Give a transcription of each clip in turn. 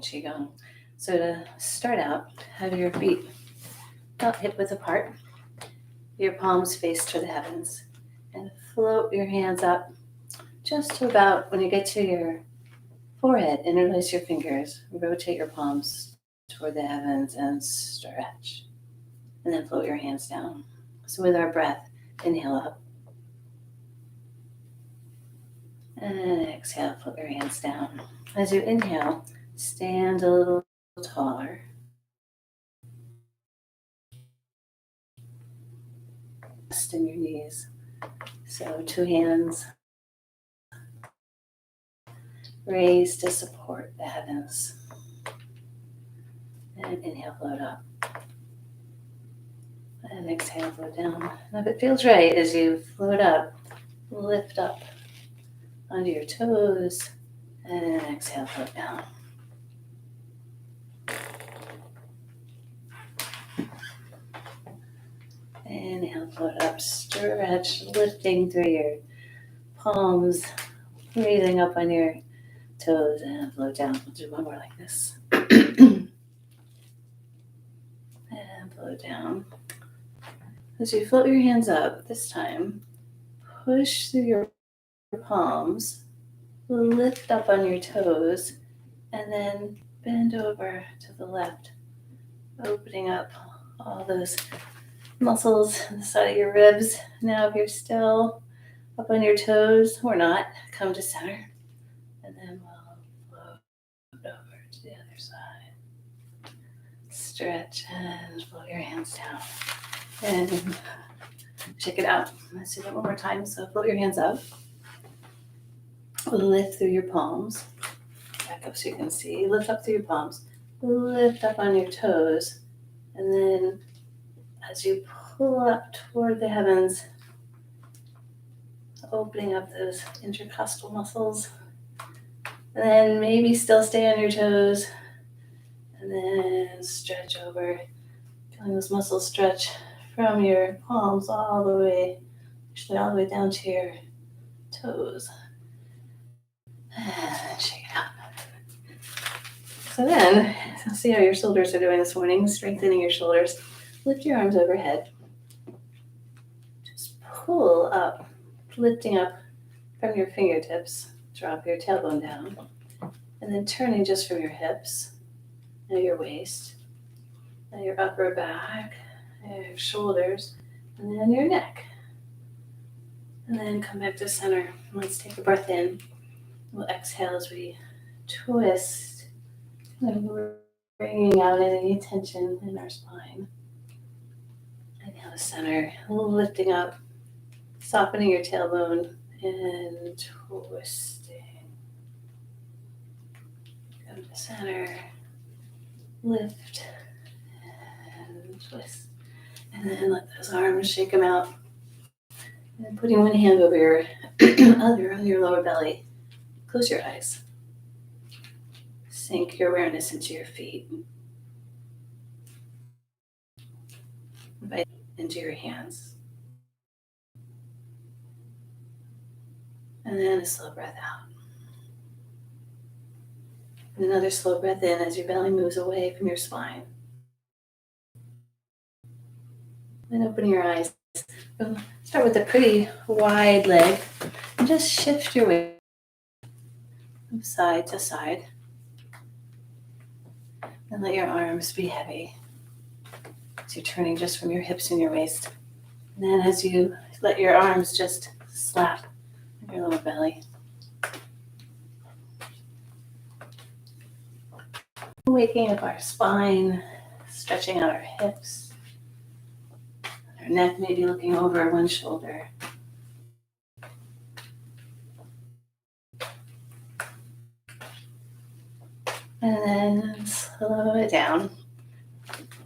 Qigong. So to start out, have your feet about hip width apart, your palms face to the heavens, and float your hands up just to about when you get to your forehead, interlace your fingers, rotate your palms toward the heavens and stretch. And then float your hands down. So with our breath, inhale up. And exhale, float your hands down. As you inhale, stand a little taller. Rest in your knees. So 2 hands raised to support the heavens. And inhale, float up. And exhale, float down. And if it feels right, as you float up, lift up onto your toes. And exhale, float down. Inhale, float up, stretch, lifting through your palms, breathing up on your toes, and float down. We'll do one more like this. And float down. As you float your hands up, this time, push through your palms, lift up on your toes, and then bend over to the left, opening up all those muscles on the side of your ribs. Now, if you're still up on your toes or not, come to center, and then we'll float over to the other side. Stretch and float your hands down. And shake it out. Let's do that one more time. So float your hands up. Lift through your palms. Back up so you can see. Lift up through your palms. Lift up on your toes. And then as you pull up toward the heavens, opening up those intercostal muscles. And then maybe still stay on your toes. And then stretch over. Feeling those muscles stretch from your palms all the way, actually all the way down to your toes. And shake it out. So then, see how your shoulders are doing this morning, strengthening your shoulders. Lift your arms overhead. Just pull up, lifting up from your fingertips. Drop your tailbone down. And then turning just from your hips and your waist. And your upper back, your shoulders, and then your neck. And then come back to center. Let's take a breath in. We'll exhale as we twist, and bringing out any tension in our spine. Inhale to center, lifting up, softening your tailbone, and twisting. Come to center, lift, and twist. And then let those arms shake them out. And then putting one hand over your other on your lower belly. Close your eyes. Sink your awareness into your feet. Invite into your hands. And then a slow breath out. And another slow breath in as your belly moves away from your spine. And opening your eyes. Start with a pretty wide leg. And just shift your weight from side to side. And let your arms be heavy. So you're turning just from your hips and your waist. And then as you let your arms just slap your lower belly. Waking up our spine, stretching out our hips. Our neck may be looking over one shoulder. And then slow it down.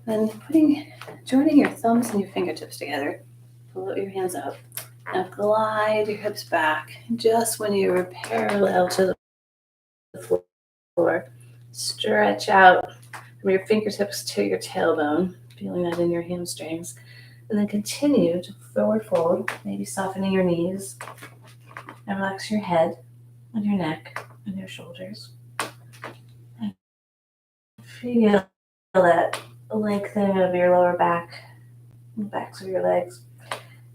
Then joining your thumbs and your fingertips together. Float your hands up. Now glide your hips back. Just when you are parallel to the floor, stretch out from your fingertips to your tailbone, feeling that in your hamstrings. And then continue to forward fold, maybe softening your knees. And relax your head and your neck and your shoulders. Feel that lengthening of your lower back, the backs of your legs.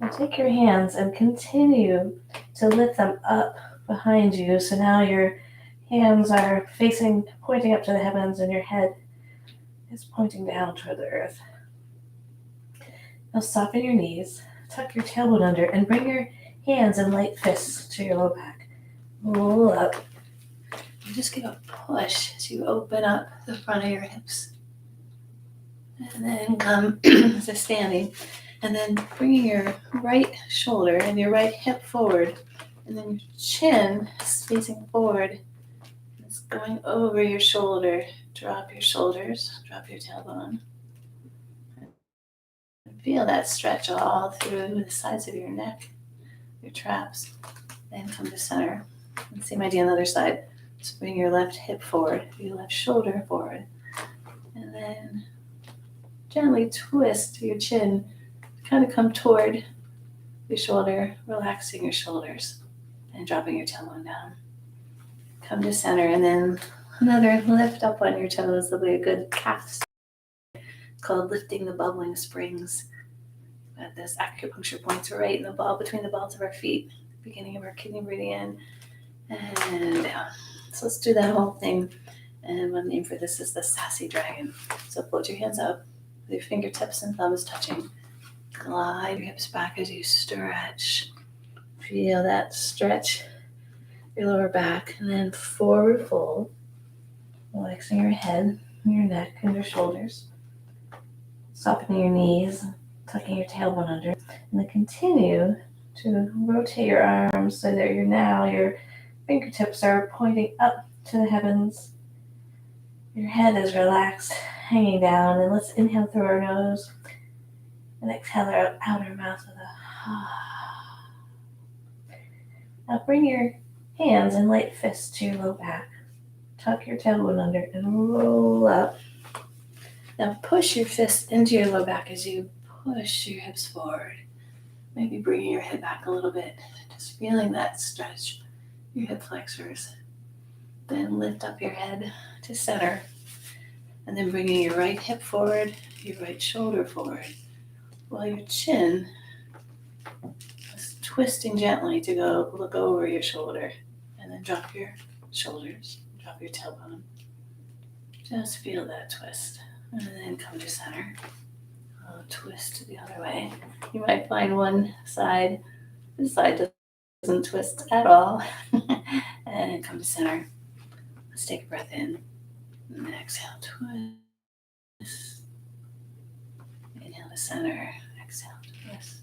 And take your hands and continue to lift them up behind you. So now your hands are pointing up to the heavens, and your head is pointing down toward the earth. Now soften your knees, tuck your tailbone under, and bring your hands in light fists to your low back. Roll up. And just give a push as you open up the front of your hips. And then come to standing. And then bringing your right shoulder and your right hip forward. And then your chin is facing forward. It's going over your shoulder. Drop your shoulders. Drop your tailbone. And feel that stretch all through the sides of your neck, your traps. Then come to center. And same idea on the other side. Just bring your left hip forward, your left shoulder forward. And then gently twist your chin. Kind of come toward your shoulder, relaxing your shoulders and dropping your tailbone down. Come to center and then another lift up on your toes. There'll be a good calf. It's called lifting the bubbling springs. Got this acupuncture points right in the ball between the balls of our feet, beginning of our kidney meridian, and down. So let's do that whole thing. And my name for this is the Sassy Dragon. So float your hands up with your fingertips and thumbs touching. Glide your hips back as you stretch. Feel that stretch, your lower back, and then forward fold, relaxing your head, your neck, and your shoulders. Softening your knees, tucking your tailbone under, and then continue to rotate your arms so that your fingertips are pointing up to the heavens. Your head is relaxed, hanging down, and let's inhale through our nose. And exhale out our mouth with a Now bring your hands in light fists to your low back. Tuck your tailbone under and roll up. Now push your fist into your low back as you push your hips forward. Maybe bringing your head back a little bit. Just feeling that stretch, your hip flexors. Then lift up your head to center. And then bringing your right hip forward, your right shoulder forward. While your chin is twisting gently to go look over your shoulder. And then drop your shoulders, drop your tailbone. Just feel that twist. And then come to center. Twist the other way. You might find this side doesn't twist at all. And come to center. Let's take a breath in. And then exhale, twist. Inhale to center, exhale to twist.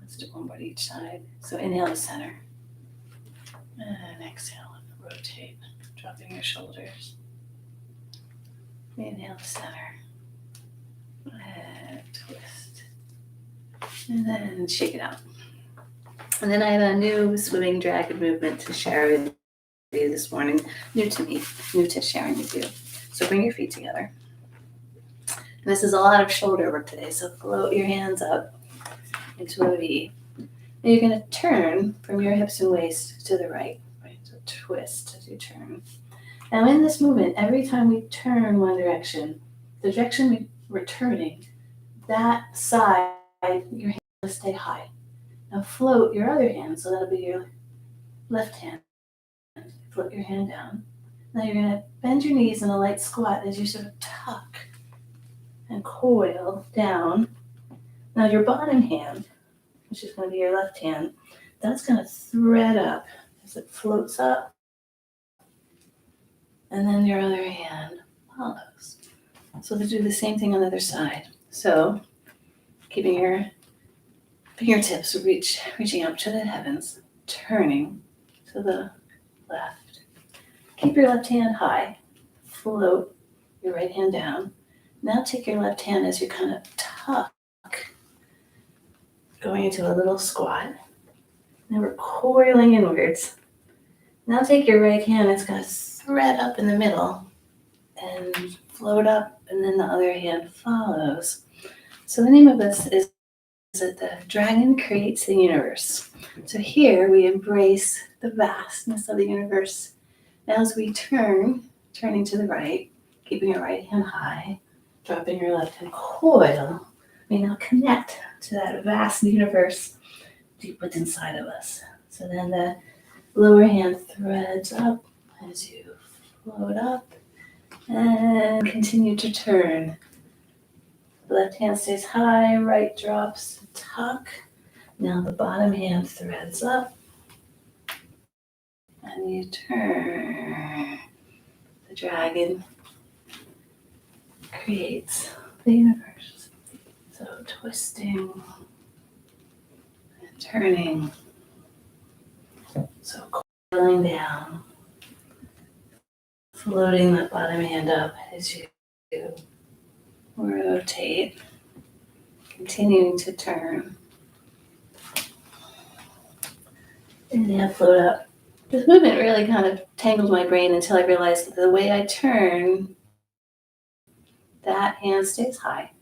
Let's do one more to each side. So inhale to center. And exhale, rotate, dropping your shoulders. Inhale to center. And twist. And then shake it out. And then I have a new Swimming Dragon movement to share with you this morning. New to me, new to sharing with you. So bring your feet together. And this is a lot of shoulder work today, so float your hands up into a V. And you're going to turn from your hips and waist to the right. So twist as you turn. Now in this movement, every time we turn one direction, the direction we're turning, that side, your hand will stay high. Now float your other hand, so that'll be your left hand. Float your hand down. Now you're going to bend your knees in a light squat as you sort of tuck and coil down. Now your bottom hand, which is going to be your left hand, that's going to thread up as it floats up. And then your other hand follows. So to do the same thing on the other side. So keeping your fingertips reaching up to the heavens, turning to the left. Keep your left hand high. Float your right hand down. Now take your left hand as you kind of tuck, going into a little squat. Now we're coiling inwards. Now take your right hand, it's going to thread up in the middle and float up, and then the other hand follows. So the name of this is that the dragon creates the universe. So here we embrace the vastness of the universe. Now as we turning to the right, Keeping your right hand high, dropping your left hand, coil. We now connect to that vast universe deep within inside of us. So then the lower hand threads up as you float up and continue to turn. Left hand stays high, right drops, tuck. Now the bottom hand threads up and you turn. The dragon creates the universe. So twisting and turning. So coiling down, floating that bottom hand up as you rotate, continuing to turn. And then float up. This movement really kind of tangled my brain until I realized that the way I turn, that hand stays high.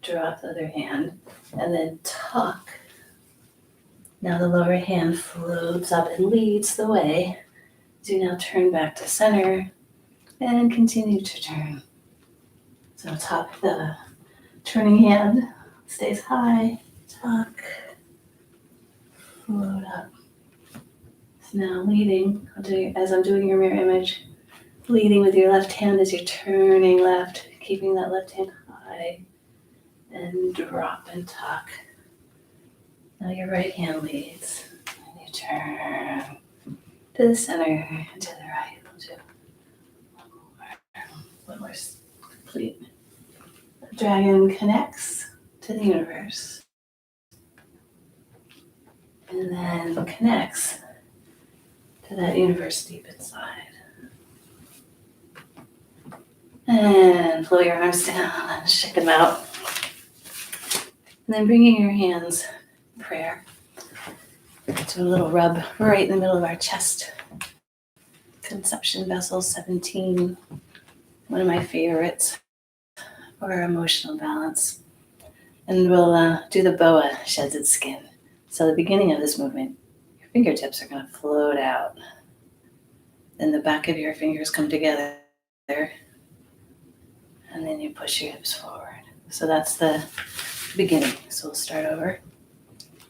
Drop the other hand and then tuck. Now the lower hand floats up and leads the way. As you now turn back to center and continue to turn. So tuck, the turning hand stays high, tuck, float up. So now leading, as I'm doing your mirror image, leading with your left hand as you're turning left, keeping that left hand high, and drop and tuck. Now your right hand leads, and you turn to the center and to the right. We'll do one more complete. The dragon connects to the universe, and then connects to that universe deep inside. And flow your arms down and shake them out. And then bringing your hands in prayer to a little rub right in the middle of our chest. Conception vessel 17, one of my favorites for emotional balance. And we'll do the Boa Sheds its skin. So the beginning of this movement, your fingertips are going to float out. Then the back of your fingers come together. And then you push your hips forward. So that's the beginning. So we'll start over.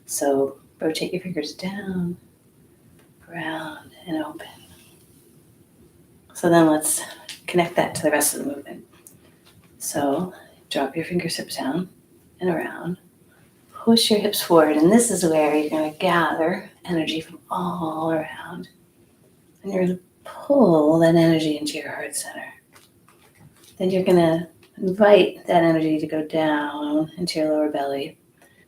So rotate your fingers down, round, and open. So then let's connect that to the rest of the movement. So drop your fingertips down and around. Push your hips forward. And this is where you're going to gather energy from all around. And you're going to pull that energy into your heart center. Then you're going to invite that energy to go down into your lower belly.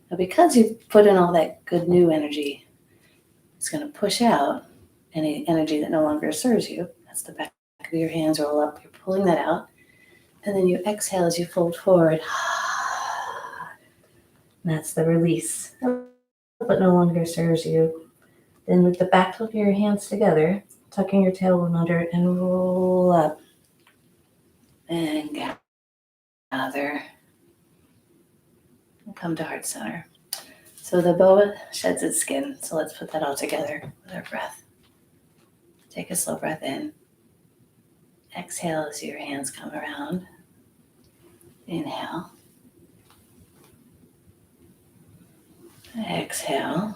Now, because you've put in all that good new energy, it's going to push out any energy that no longer serves you. That's the back of your hands roll up. You're pulling that out. And then you exhale as you fold forward. And that's the release of what no longer serves you. Then with the back of your hands together, tucking your tailbone under and roll up. And gather and come to heart center. So the boa sheds its skin. So let's put that all together with our breath. Take a slow breath in. Exhale as your hands come around. Inhale. Exhale,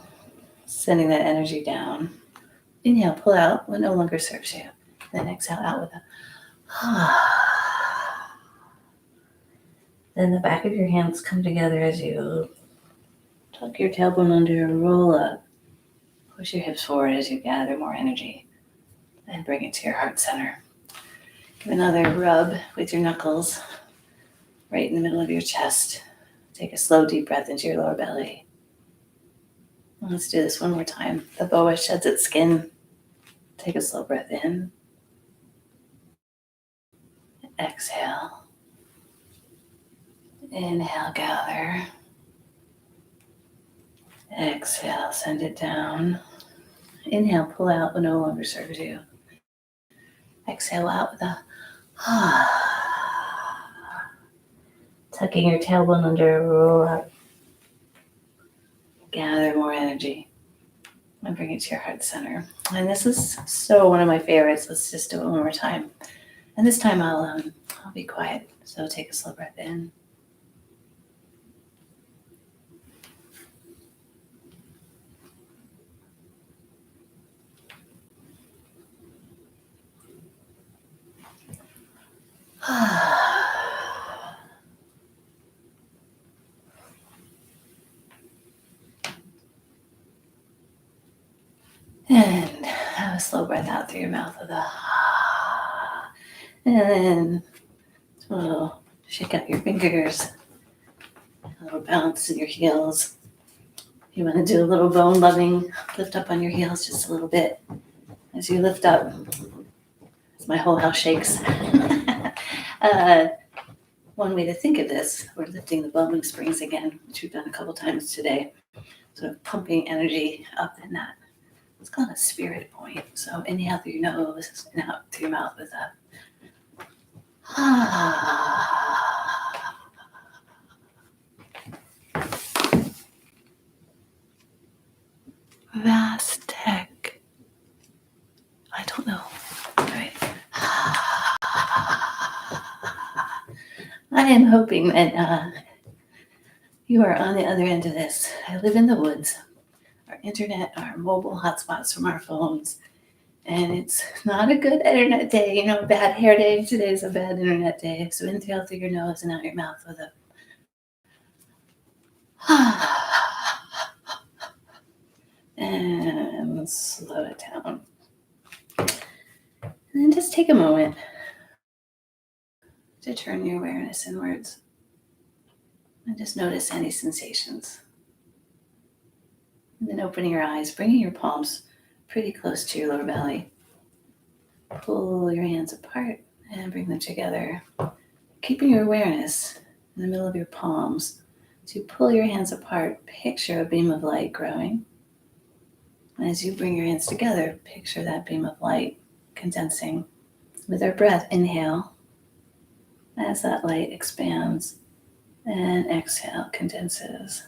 sending that energy down. Inhale, pull out what no longer serves you. Then exhale out with a Then the back of your hands come together as you tuck your tailbone under, roll up. Push your hips forward as you gather more energy. Then bring it to your heart center. Give another rub with your knuckles right in the middle of your chest. Take a slow, deep breath into your lower belly. Let's do this one more time. The boa sheds its skin. Take a slow breath in. Exhale. Inhale, gather. Exhale, send it down. Inhale, pull out what no longer serves you. Exhale out with a tucking your tailbone under, roll up. Gather more energy and bring it to your heart center. And this is so one of my favorites. Let's just do it one more time. And this time I'll be quiet. So take a slow breath in. And have a slow breath out through your mouth with a and then a little shake out your fingers, a little bounce in your heels. You want to do a little bone loving, lift up on your heels just a little bit. As you lift up, as my whole house shakes. One way to think of this, we're lifting the bone springs again, which we've done a couple times today. Sort of pumping energy up in that. It's called a spirit point. So inhale through your nose and out through your mouth with a vast tech. I don't know. All right. I am hoping that you are on the other end of this. I live in the woods. Our internet, our mobile hotspots from our phones. And it's not a good internet day, a bad hair day. Today's a bad internet day. So inhale through your nose and out your mouth with a and slow it down. And then just take a moment to turn your awareness inwards and just notice any sensations. And then opening your eyes, bringing your palms pretty close to your lower belly. Pull your hands apart and bring them together. Keeping your awareness in the middle of your palms. So you pull your hands apart, picture a beam of light growing. And as you bring your hands together, picture that beam of light condensing. With our breath, inhale. As that light expands, and exhale, condenses.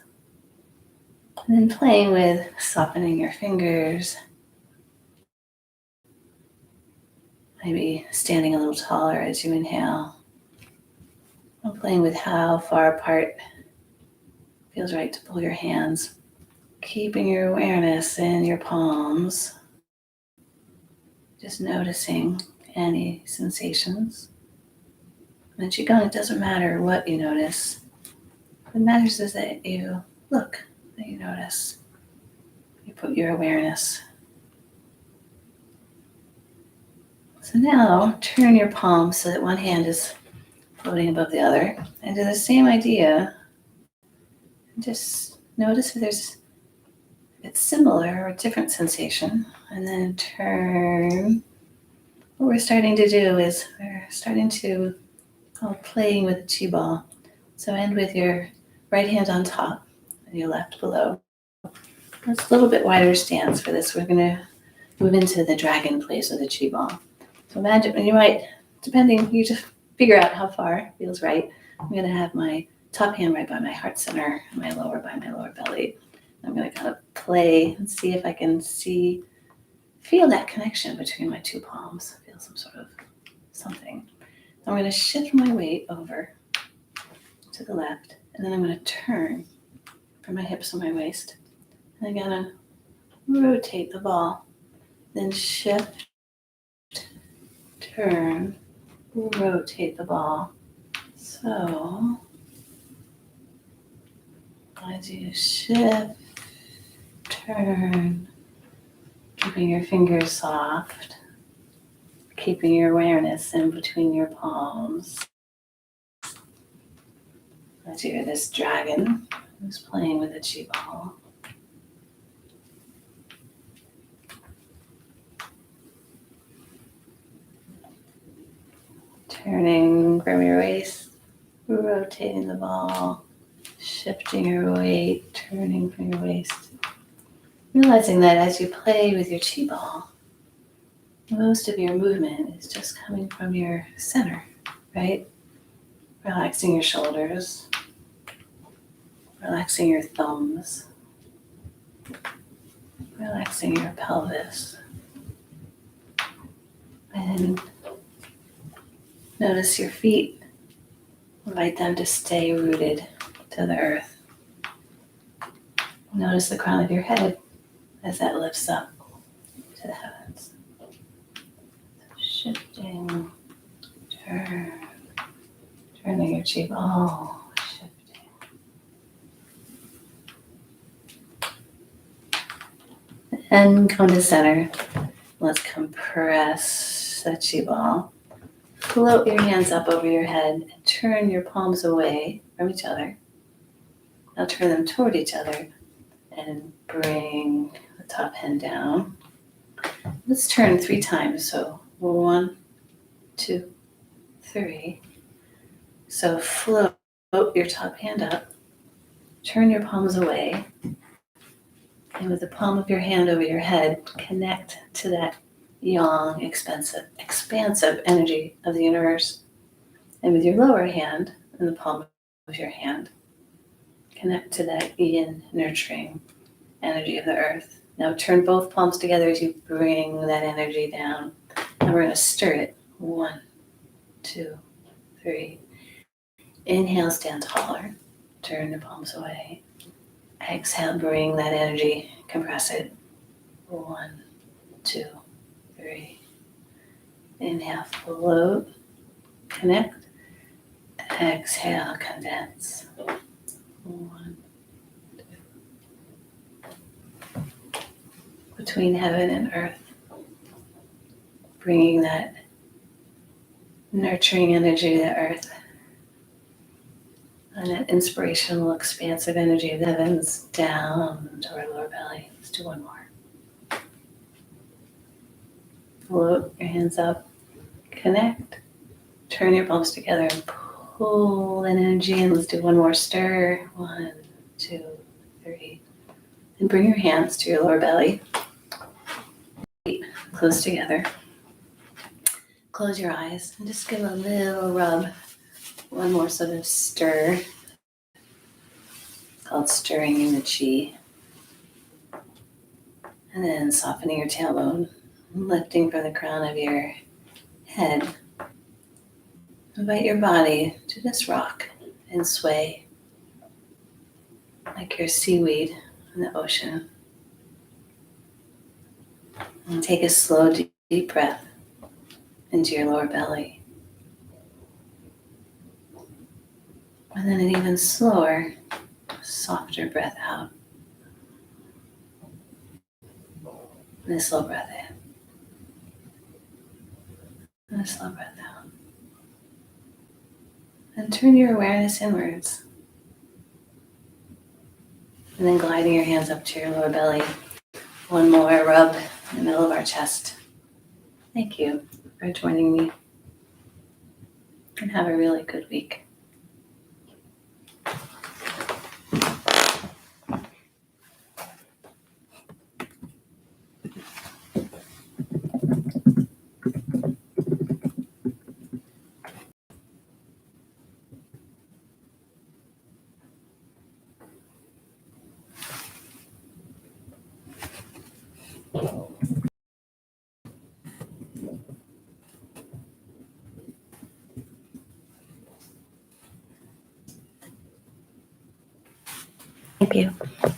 And then playing with softening your fingers. Maybe standing a little taller as you inhale. And playing with how far apart it feels right to pull your hands. Keeping your awareness in your palms. Just noticing any sensations. In Qigong, it doesn't matter what you notice. What matters is that you look, that you notice. You put your awareness. So now turn your palms so that one hand is floating above the other. And do the same idea. Just notice if it's similar or a different sensation. And then turn. What we're starting to do is we're starting to playing with a chi ball. So end with your right hand on top and your left below. It's a little bit wider stance for this. We're going to move into the dragon place with the chi ball. So imagine, and you might, depending, you just figure out how far feels right. I'm going to have my top hand right by my heart center and my lower by my lower belly. I'm going to kind of play and see if I can feel that connection between my two palms. Feel some sort of something. I'm going to shift my weight over to the left, and then I'm going to turn from my hips and my waist. And I'm going to rotate the ball, then shift, turn, rotate the ball. So as you shift, turn, keeping your fingers soft, keeping your awareness in between your palms. As you're this dragon who's playing with a chi ball. Turning from your waist, rotating the ball, shifting your weight, turning from your waist. Realizing that as you play with your chi ball, most of your movement is just coming from your center, right? Relaxing your shoulders, relaxing your thumbs, relaxing your pelvis, and Notice your feet. Invite them to stay rooted to the earth. Notice the crown of your head as that lifts up to the heavens. Shifting, turning your qigong, shifting. And come to center. Let's compress that chi ball. Float your hands up over your head and turn your palms away from each other. Now turn them toward each other and bring the top hand down. Let's turn 3 times. So 1, 2, 3. So float your top hand up. Turn your palms away. And with the palm of your hand over your head, connect to that yang, expansive energy of the universe. And with your lower hand and the palm of your hand, connect to that yin, nurturing energy of the earth. Now turn both palms together as you bring that energy down. And we're going to stir it. 1, 2, 3. Inhale, stand taller. Turn the palms away. Exhale, bring that energy, compress it. 1, 2, 3. Inhale, float, connect. Exhale, condense. 1, 2. Between heaven and earth, bringing that nurturing energy to the earth and that inspirational, expansive energy of the heavens down to our lower belly. Let's do one more. Float your hands up, connect, turn your palms together and pull that energy in. Let's do one more stir. 1, 2, 3. And bring your hands to your lower belly. Feet close together. Close your eyes and just give a little rub. One more sort of stir, called stirring in the chi. And then softening your tailbone, lifting from the crown of your head. Invite your body to just rock and sway like you're seaweed in the ocean. And take a slow, deep breath into your lower belly. And then an even slower, softer breath out. And a slow breath in. And a slow breath out. And turn your awareness inwards. And then gliding your hands up to your lower belly. One more rub in the middle of our chest. Thank you for joining me. And have a really good week. Thank you.